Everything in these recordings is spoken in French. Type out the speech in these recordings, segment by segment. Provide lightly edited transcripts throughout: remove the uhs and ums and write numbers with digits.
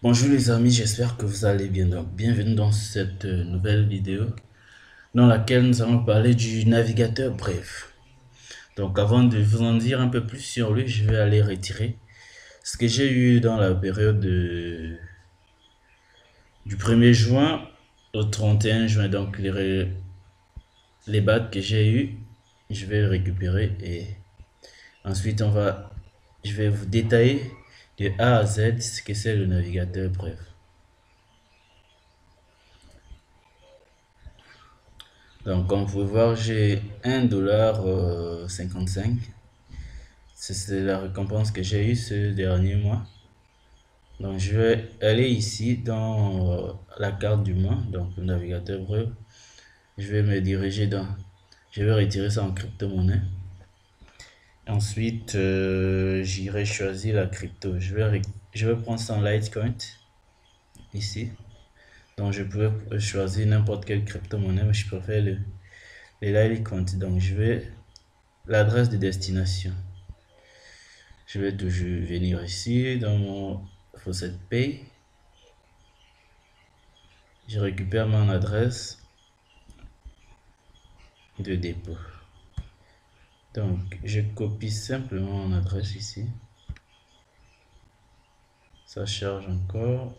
Bonjour les amis, j'espère que vous allez bien. Donc, bienvenue dans cette nouvelle vidéo dans laquelle nous allons parler du navigateur Brave. Donc, avant de vous en dire un peu plus sur lui, je vais aller retirer ce que j'ai eu dans la période du 1er juin au 31 juin. Donc, les battes que j'ai eu, je vais récupérer et ensuite je vais vous détailler de A à Z ce que c'est le navigateur Brave. Donc, comme vous pouvez voir, j'ai 1,55 $. C'est la récompense que j'ai eue ce dernier mois. Donc, je vais aller ici dans la carte du mois, donc le navigateur Brave. Je vais me diriger dans. Je vais retirer ça en crypto-monnaie. Ensuite, j'irai choisir la crypto. Je vais prendre ça en Litecoin ici. Donc, je peux choisir n'importe quelle crypto-monnaie, mais je préfère les Litecoin. Donc, je vais l'adresse de destination. Je vais toujours venir ici dans mon Faucet Pay. Je récupère mon adresse de dépôt. Donc, je copie simplement mon adresse ici. Ça charge encore.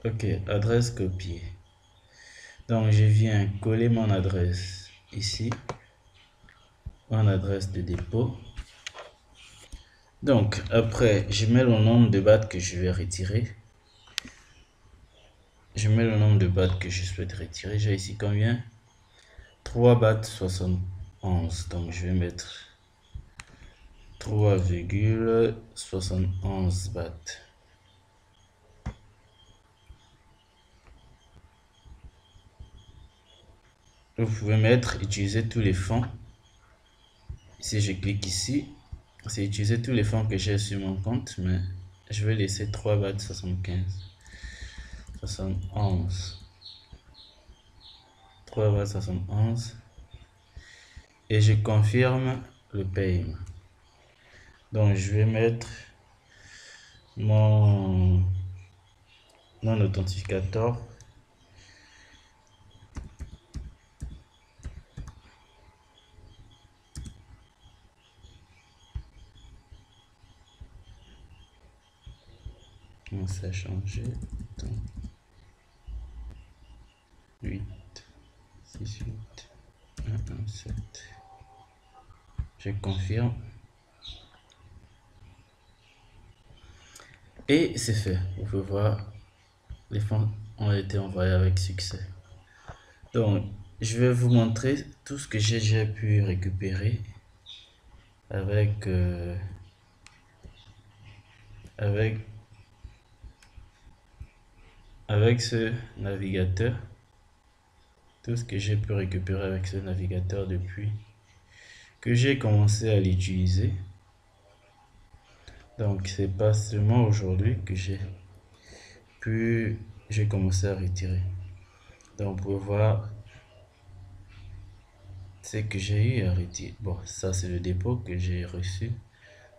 Ok, adresse copiée. Donc, je viens coller mon adresse ici. Mon adresse de dépôt. Donc, après, je mets le nombre de bahts que je vais retirer. Je mets le nombre de bahts que je souhaite retirer. J'ai ici combien? 3 bahts 71. Donc, je vais mettre 3,71 bahts. Vous pouvez utiliser tous les fonds. Si je clique ici, c'est utiliser tous les fonds que j'ai sur mon compte, mais je vais laisser 3 bahts 75. 71. 3 bahts 71. Et je confirme le paiement. Donc, je vais mettre mon authentificateur. Ça a changé. 8, 6, 8, 1, 1, 7. Je confirme. Et c'est fait. Vous pouvez voir, les fonds ont été envoyés avec succès. Donc, je vais vous montrer tout ce que j'ai pu récupérer avec ce navigateur. Tout ce que j'ai pu récupérer avec ce navigateur depuis que j'ai commencé à l'utiliser. Donc, c'est pas seulement aujourd'hui que j'ai commencé à retirer. Donc, vous pouvez voir ce que j'ai eu à retirer. Bon, ça c'est le dépôt que j'ai reçu.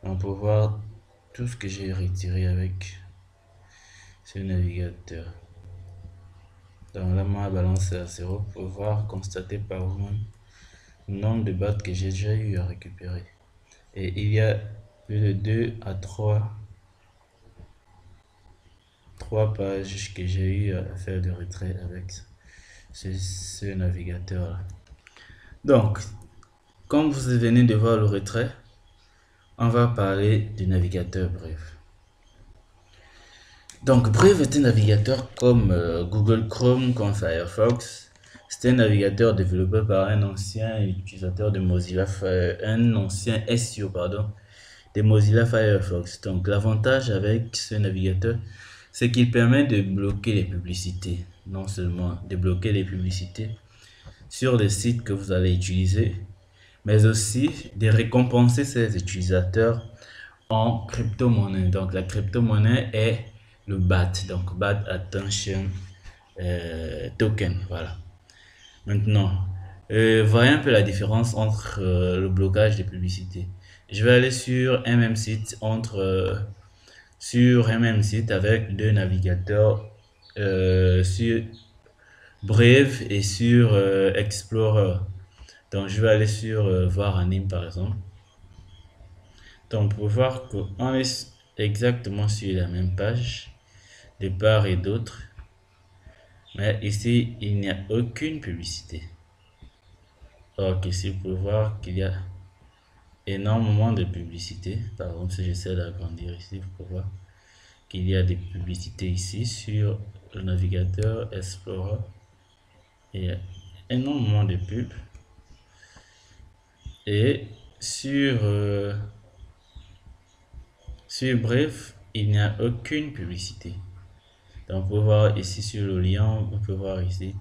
On peut voir tout ce que j'ai retiré avec ce navigateur. Donc là, ma balance est à 0. Vous pouvez voir, constater par vous-même le nombre de bahts que j'ai déjà eu à récupérer. Et il y a plus de 2 à 3 pages que j'ai eu à faire de retrait avec ce navigateur là. Donc, comme vous venez de voir le retrait, on va parler du navigateur Brave. Donc, Brave est un navigateur comme Google Chrome, comme Firefox. C'est un navigateur développé par un ancien utilisateur de Mozilla, un ancien SEO, pardon, de Mozilla Firefox. Donc, l'avantage avec ce navigateur, c'est qu'il permet de bloquer les publicités. Non seulement de bloquer les publicités sur les sites que vous allez utiliser, mais aussi de récompenser ces utilisateurs en crypto-monnaie. Donc, la crypto-monnaie est le BAT, donc BAT Attention Token. Voilà. Maintenant, voyez un peu la différence entre le blocage des publicités. Je vais aller sur un même site entre sur un même site avec deux navigateurs sur Brave et sur Explorer. Donc, je vais aller sur voir anime par exemple. Donc, pour voir qu'on est exactement sur la même page de part et d'autre. Mais ici, il n'y a aucune publicité. Ok, ici, vous pouvez voir qu'il y a énormément de publicité. Par exemple, si j'essaie d'agrandir ici, vous pouvez voir qu'il y a des publicités ici sur le navigateur Explorer. Il y a énormément de pubs. Et sur Bref, il n'y a aucune publicité. Donc, vous pouvez voir ici sur le lien, vous pouvez voir ici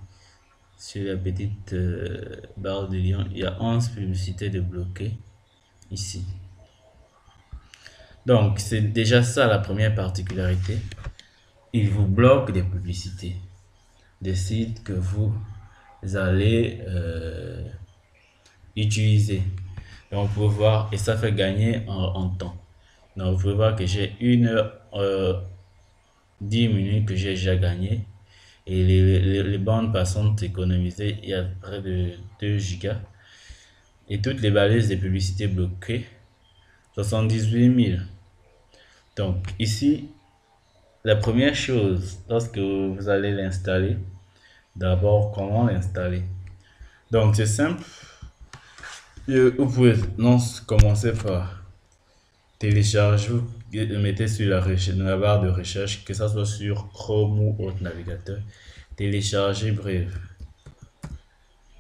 sur la petite barre de lien, il y a 11 publicités débloquées ici. Donc, c'est déjà ça la première particularité. Il vous bloque des publicités, des sites que vous allez utiliser. Donc, vous pouvez voir, et ça fait gagner en temps. Donc, vous pouvez voir que j'ai 10 minutes que j'ai déjà gagné. Et les bandes passantes économisées, il y a près de 2 gigas. Et toutes les balises des publicités bloquées, 78 000. Donc, ici, la première chose, lorsque vous allez l'installer, d'abord, comment l'installer? Donc, c'est simple. Vous pouvez non, commencer par télécharger, vous le mettez sur la barre de recherche, que ce soit sur Chrome ou autre navigateur. Télécharger Brave.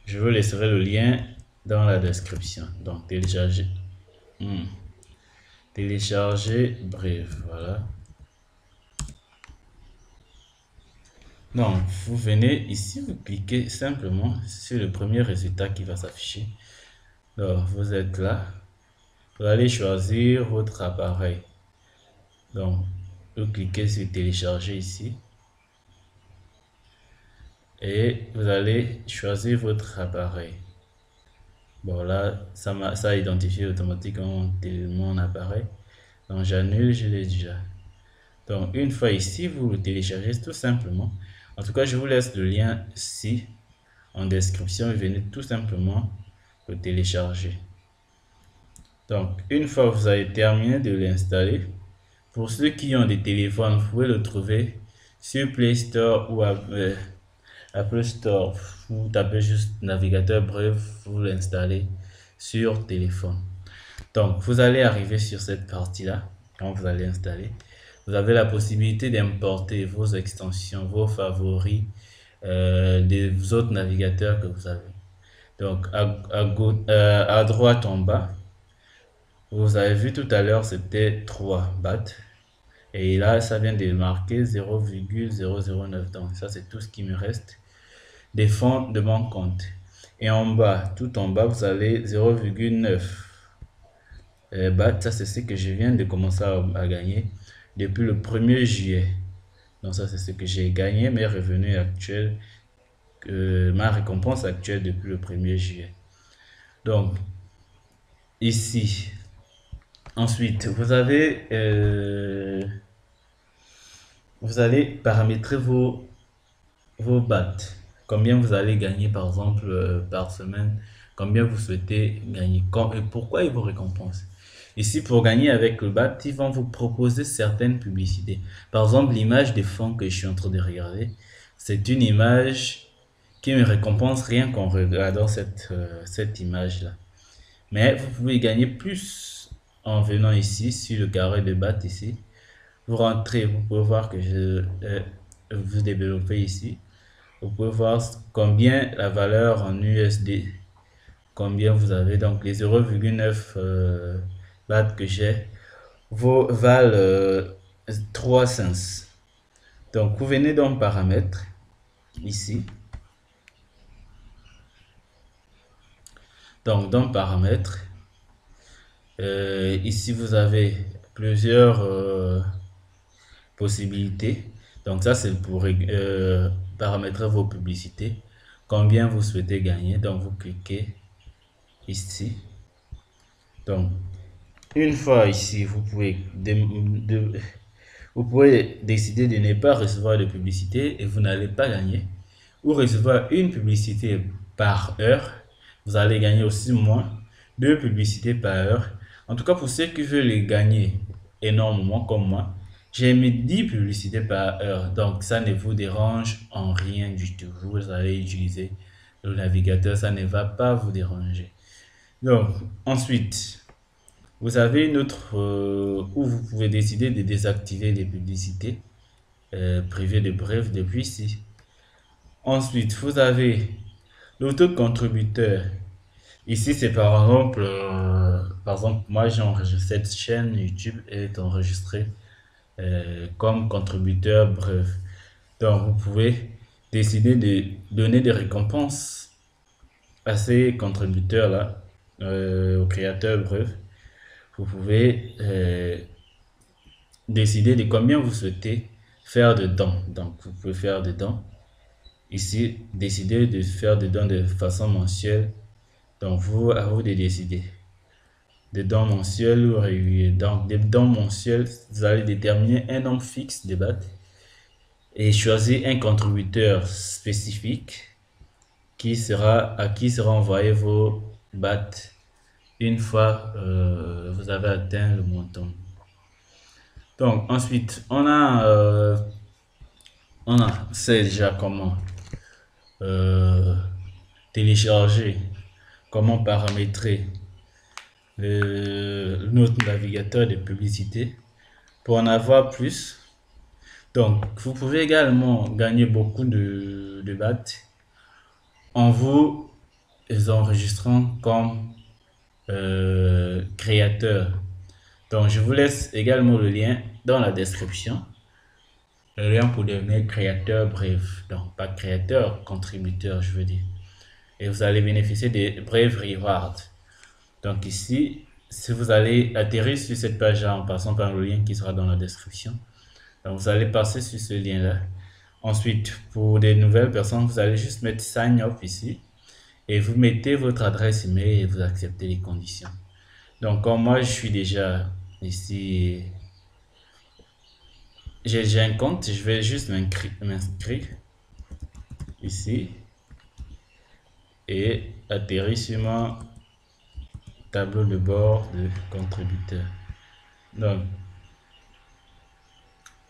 Je vous laisserai le lien dans la description. Donc, télécharger. Télécharger Brave. Voilà. Donc, vous venez ici, vous cliquez simplement sur le premier résultat qui va s'afficher. Donc, vous êtes là. Vous allez choisir votre appareil. Donc, vous cliquez sur télécharger ici. Et vous allez choisir votre appareil. Bon, là, ça a identifié automatiquement mon appareil. Donc, j'annule, je l'ai déjà. Donc, une fois ici, vous le téléchargez tout simplement. En tout cas, je vous laisse le lien ici en description. Vous venez tout simplement le télécharger. Donc, une fois que vous avez terminé de l'installer, pour ceux qui ont des téléphones, vous pouvez le trouver sur Play Store ou Apple Store. Vous tapez juste navigateur Brave, vous l'installez sur téléphone. Donc, vous allez arriver sur cette partie-là quand vous allez installer. Vous avez la possibilité d'importer vos extensions, vos favoris des autres navigateurs que vous avez. Donc, à droite en bas, vous avez vu tout à l'heure, c'était 3 bahts. Et là, ça vient de marquer 0,009. Donc, ça, c'est tout ce qui me reste des fonds de mon compte. Et en bas, tout en bas, vous avez 0,9 bahts. Ça, c'est ce que je viens de commencer à gagner depuis le 1er juillet. Donc, ça, c'est ce que j'ai gagné, mes revenus actuels, ma récompense actuelle depuis le 1er juillet. Donc, ici, ensuite, vous allez paramétrer vos bahts. Combien vous allez gagner par exemple par semaine, combien vous souhaitez gagner, et pourquoi ils vous récompensent. Ici, pour gagner avec le BAT, ils vont vous proposer certaines publicités. Par exemple, l'image de fond que je suis en train de regarder, c'est une image qui me récompense rien qu'en regardant cette image-là. Mais vous pouvez gagner plus en venant ici, sur le carré de BAT ici. Vous rentrez, vous pouvez voir que vous développez ici. Vous pouvez voir combien la valeur en USD, combien vous avez. Donc les 0,9 bahts que j'ai valent 3 cents. Donc vous venez dans paramètres ici. Donc dans paramètres, ici vous avez plusieurs possibilités. Donc ça c'est pour paramétrer vos publicités, combien vous souhaitez gagner. Donc vous cliquez ici. Donc une fois ici, vous pouvez Vous pouvez décider de ne pas recevoir de publicité et vous n'allez pas gagner. Ou recevoir une publicité par heure, vous allez gagner aussi moins. Deux publicités par heure. En tout cas, pour ceux qui veulent les gagner énormément comme moi, j'ai mis 10 publicités par heure. Donc, ça ne vous dérange en rien du tout. Vous allez utiliser le navigateur, ça ne va pas vous déranger. Donc, ensuite, vous avez une autre où vous pouvez décider de désactiver les publicités privées de bref depuis ici. Ensuite, vous avez l'auto-contributeur. Ici, c'est par exemple, moi j'ai enregistré cette chaîne YouTube est enregistrée comme contributeur bref. Donc, vous pouvez décider de donner des récompenses à ces contributeurs-là, aux créateurs bref. Vous pouvez décider de combien vous souhaitez faire de dons. Donc, vous pouvez faire des dons. Ici, décider de faire des dons de façon mensuelle. Donc, à vous de décider. Des dons mensuels ou réguliers. Donc, des dons mensuels, vous allez déterminer un nombre fixe de bahts et choisir un contributeur spécifique à qui sera envoyé vos bahts une fois vous avez atteint le montant. Donc, ensuite, c'est déjà comment télécharger, comment paramétrer notre navigateur de publicité. Pour en avoir plus, donc vous pouvez également gagner beaucoup de bahts en vous enregistrant comme créateur. Donc je vous laisse également le lien dans la description. Le lien pour devenir créateur bref. Donc pas créateur, contributeur je veux dire. Et vous allez bénéficier des Brave Rewards. Donc ici, si vous allez atterrir sur cette page-là en passant par le lien qui sera dans la description, donc vous allez passer sur ce lien-là. Ensuite, pour des nouvelles personnes, vous allez juste mettre Sign Up ici et vous mettez votre adresse email et vous acceptez les conditions. Donc comme moi, je suis déjà ici, j'ai un compte, je vais juste m'inscrire ici et atterrir sur mon tableau de bord de contributeur. Donc,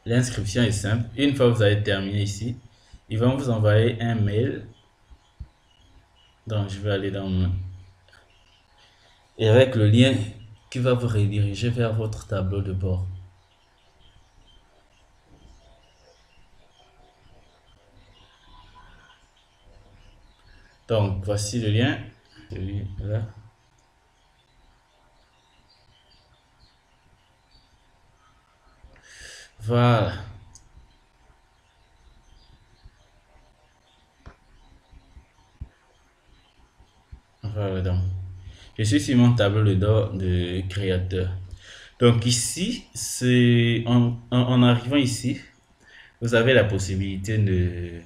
l'inscription est simple. Une fois que vous avez terminé ici, ils vont vous envoyer un mail. Donc, je vais aller dans mon... Et avec le lien qui va vous rediriger vers votre tableau de bord. Donc, voici le lien. Celui-là. Voilà. Voilà donc. Je suis sur mon tableau de créateur. Donc ici, c'est en arrivant ici, vous avez la possibilité de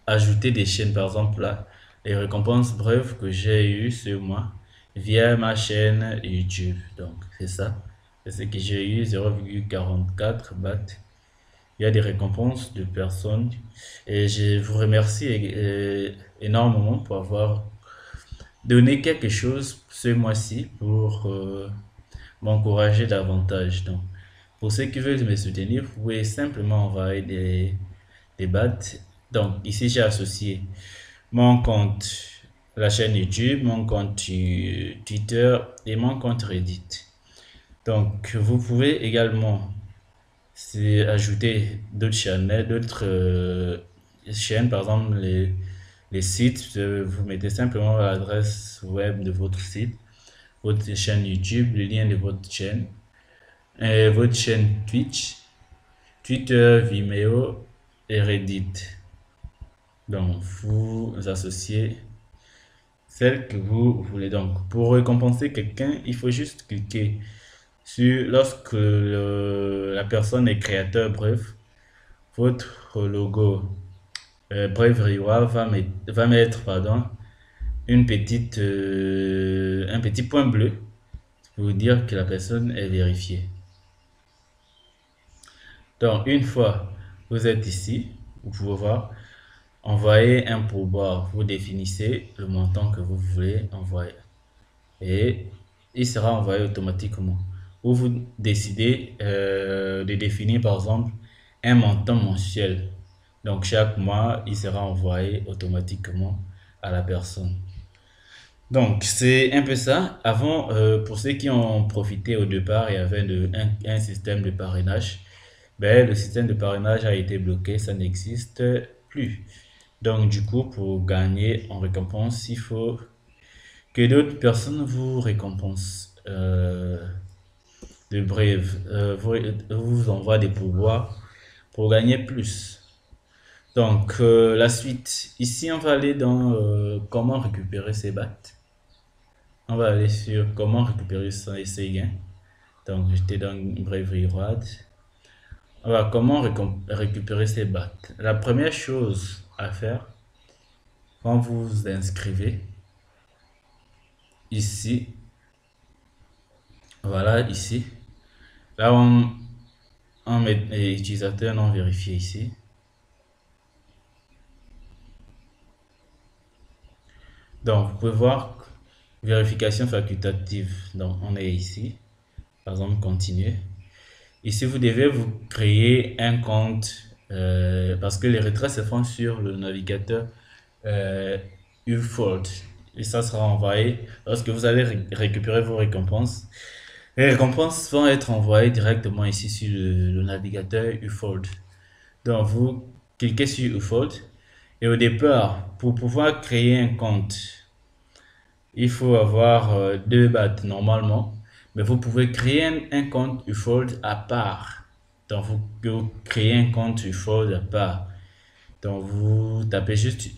ajouter des chaînes. Par exemple là, les récompenses brèves que j'ai eues sur moi via ma chaîne YouTube. Donc c'est ça. C'est ce que j'ai eu, 0,44 bahts. Il y a des récompenses de personnes et je vous remercie énormément pour avoir donné quelque chose ce mois-ci pour m'encourager davantage. Donc, pour ceux qui veulent me soutenir, vous pouvez simplement envoyer des bahts. Donc, ici, j'ai associé mon compte, la chaîne YouTube, mon compte Twitter et mon compte Reddit. Donc, vous pouvez également ajouter d'autres chaînes, chaînes, par exemple les sites. Vous mettez simplement l'adresse web de votre site, votre chaîne YouTube, le lien de votre chaîne, et votre chaîne Twitch, Twitter, Vimeo et Reddit. Donc, vous associez celle que vous voulez. Donc, pour récompenser quelqu'un, il faut juste cliquer sur lorsque la personne est créateur, bref, votre logo Brave Reward va mettre pardon, un petit point bleu pour dire que la personne est vérifiée. Donc, une fois vous êtes ici, vous pouvez voir, envoyer un pourboire. Vous définissez le montant que vous voulez envoyer et il sera envoyé automatiquement. Ou vous décidez de définir par exemple un montant mensuel. Donc chaque mois, il sera envoyé automatiquement à la personne. Donc c'est un peu ça. Avant, pour ceux qui ont profité au départ, il y avait un système de parrainage. Ben, le système de parrainage a été bloqué, ça n'existe plus. Donc du coup, pour gagner en récompense, il faut que d'autres personnes vous récompensent de brève, vous envoie des pourboires pour gagner plus. Donc, la suite. Ici, on va aller dans comment récupérer ses battes. On va aller sur comment récupérer ses gains. Donc, j'étais dans Bravery Reward. Voilà, comment récupérer ses battes. La première chose à faire, quand vous vous inscrivez, ici, voilà, ici, là, on met l'utilisateur non vérifié ici. Donc, vous pouvez voir vérification facultative. Donc, on est ici. Par exemple, continuer. Ici, vous devez vous créer un compte parce que les retraits se font sur le navigateur Ufold. Et ça sera envoyé lorsque vous allez récupérer vos récompenses. Les récompenses vont être envoyées directement ici sur le navigateur Ufold. Donc, vous cliquez sur Ufold et au départ, pour pouvoir créer un compte, il faut avoir deux battes normalement, mais vous pouvez créer un compte Ufold à part. Donc vous créez un compte Ufold à part. Donc vous tapez juste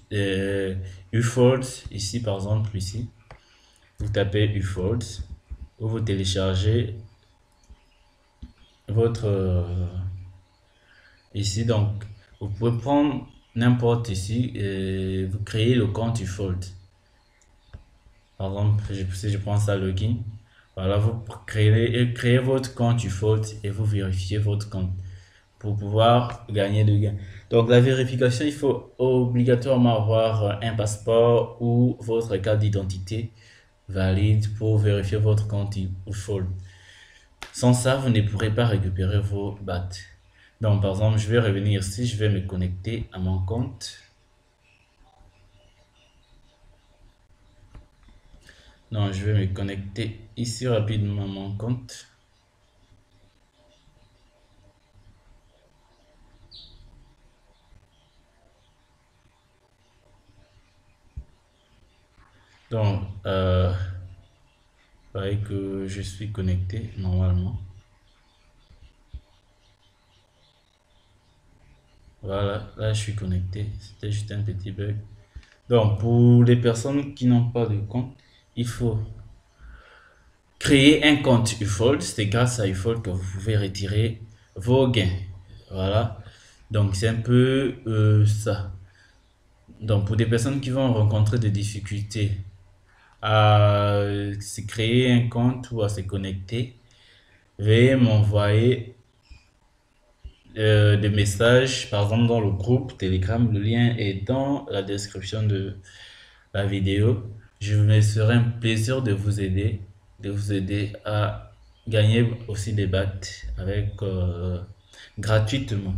Ufold ici par exemple ici. Vous tapez Ufold ou vous téléchargez votre ici. Donc vous pouvez prendre n'importe ici et vous créez le compte Ufold. Par exemple, si je prends ça login, voilà, vous créez votre compte Ufold et vous vérifiez votre compte pour pouvoir gagner de gains. Donc la vérification, il faut obligatoirement avoir un passeport ou votre carte d'identité valide pour vérifier votre compte Ufold. Sans ça, vous ne pourrez pas récupérer vos BAT. Donc par exemple, je vais revenir ici, je vais me connecter à mon compte. Donc je vais me connecter ici rapidement à mon compte. Donc, pareil que je suis connecté normalement. Voilà, là je suis connecté. C'était juste un petit bug. Donc, pour les personnes qui n'ont pas de compte, il faut créer un compte Ufold. C'est grâce à Ufold que vous pouvez retirer vos gains. Voilà. Donc, c'est un peu ça. Donc, pour des personnes qui vont rencontrer des difficultés à se créer un compte ou à se connecter, veuillez m'envoyer des messages, par exemple dans le groupe Telegram. Le lien est dans la description de la vidéo. Je me ferai un plaisir de vous aider à gagner aussi des battes avec gratuitement.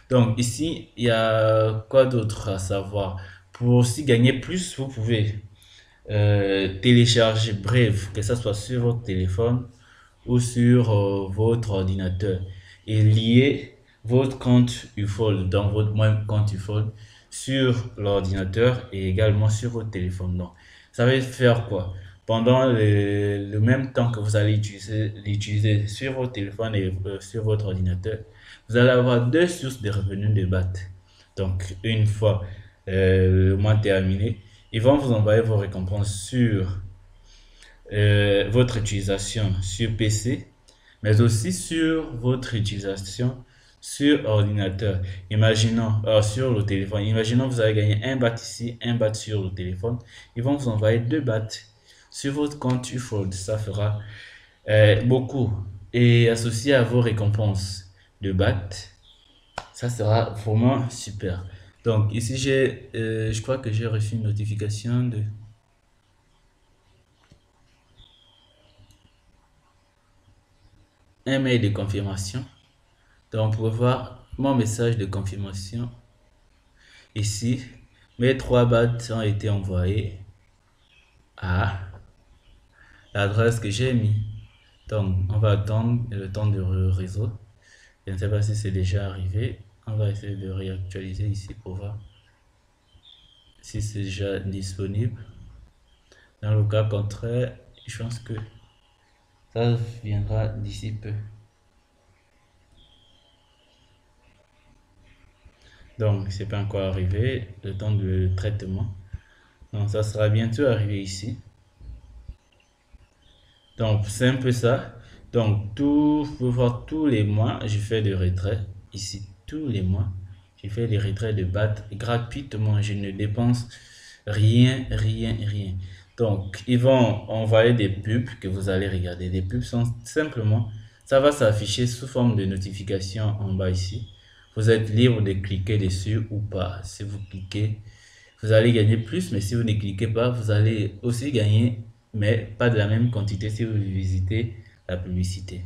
Donc ici, il y a quoi d'autre à savoir? Pour aussi gagner plus, vous pouvez télécharger Brave, que ce soit sur votre téléphone ou sur votre ordinateur et lier votre compte Ufold, dans votre même compte Ufold sur l'ordinateur et également sur votre téléphone. Donc, ça va faire quoi? Pendant le même temps que vous allez l'utiliser sur votre téléphone et sur votre ordinateur, vous allez avoir deux sources de revenus de BAT. Donc, une fois le mois terminé, ils vont vous envoyer vos récompenses sur votre utilisation sur PC, mais aussi sur votre utilisation sur ordinateur. Imaginons, sur le téléphone, imaginons vous avez gagné un BAT ici, un BAT sur le téléphone. Ils vont vous envoyer deux BAT sur votre compte Ufold. Ça fera beaucoup. Et associé à vos récompenses de BAT, Ça sera vraiment super. Donc ici, je crois que j'ai reçu une notification de un mail de confirmation. Donc, pour voir mon message de confirmation ici, mes 3 bahts ont été envoyés à l'adresse que j'ai mis. Donc, on va attendre le temps de réseau. Je ne sais pas si c'est déjà arrivé. On va essayer de réactualiser ici pour voir si c'est déjà disponible. Dans le cas contraire, je pense que ça viendra d'ici peu. Donc, c'est pas encore arrivé, le temps de traitement. Donc, ça sera bientôt arrivé ici. Donc, c'est un peu ça. Donc, vous pouvez voir tous les mois, je fais des retraits. Ici, tous les mois, je fais des retraits de BAT gratuitement. Je ne dépense rien, rien, rien. Donc, ils vont envoyer des pubs que vous allez regarder. Des pubs sont simplement, ça va s'afficher sous forme de notification en bas ici. Vous êtes libre de cliquer dessus ou pas. Si vous cliquez, vous allez gagner plus, mais si vous ne cliquez pas, vous allez aussi gagner, mais pas de la même quantité si vous visitez la publicité.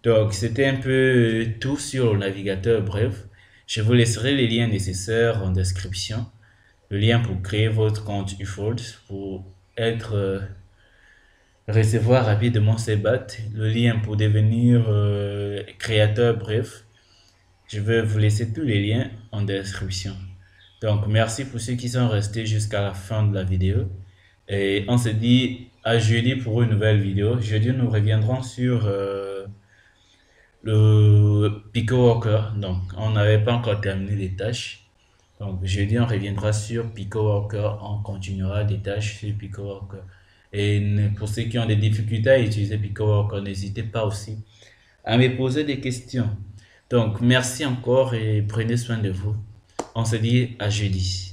Donc, c'était un peu tout sur le navigateur Brave. Je vous laisserai les liens nécessaires en description. Le lien pour créer votre compte Ufold pour être recevoir rapidement ces BAT. Le lien pour devenir créateur Brave. Je vais vous laisser tous les liens en description. Donc, merci pour ceux qui sont restés jusqu'à la fin de la vidéo. Et on se dit à jeudi pour une nouvelle vidéo. Jeudi, nous reviendrons sur le Pico Walker. Donc, on n'avait pas encore terminé les tâches. Donc, jeudi, on reviendra sur Pico Walker. On continuera des tâches sur Pico Walker. Et pour ceux qui ont des difficultés à utiliser Pico Walker, n'hésitez pas aussi à me poser des questions. Donc, merci encore et prenez soin de vous. On se dit à jeudi.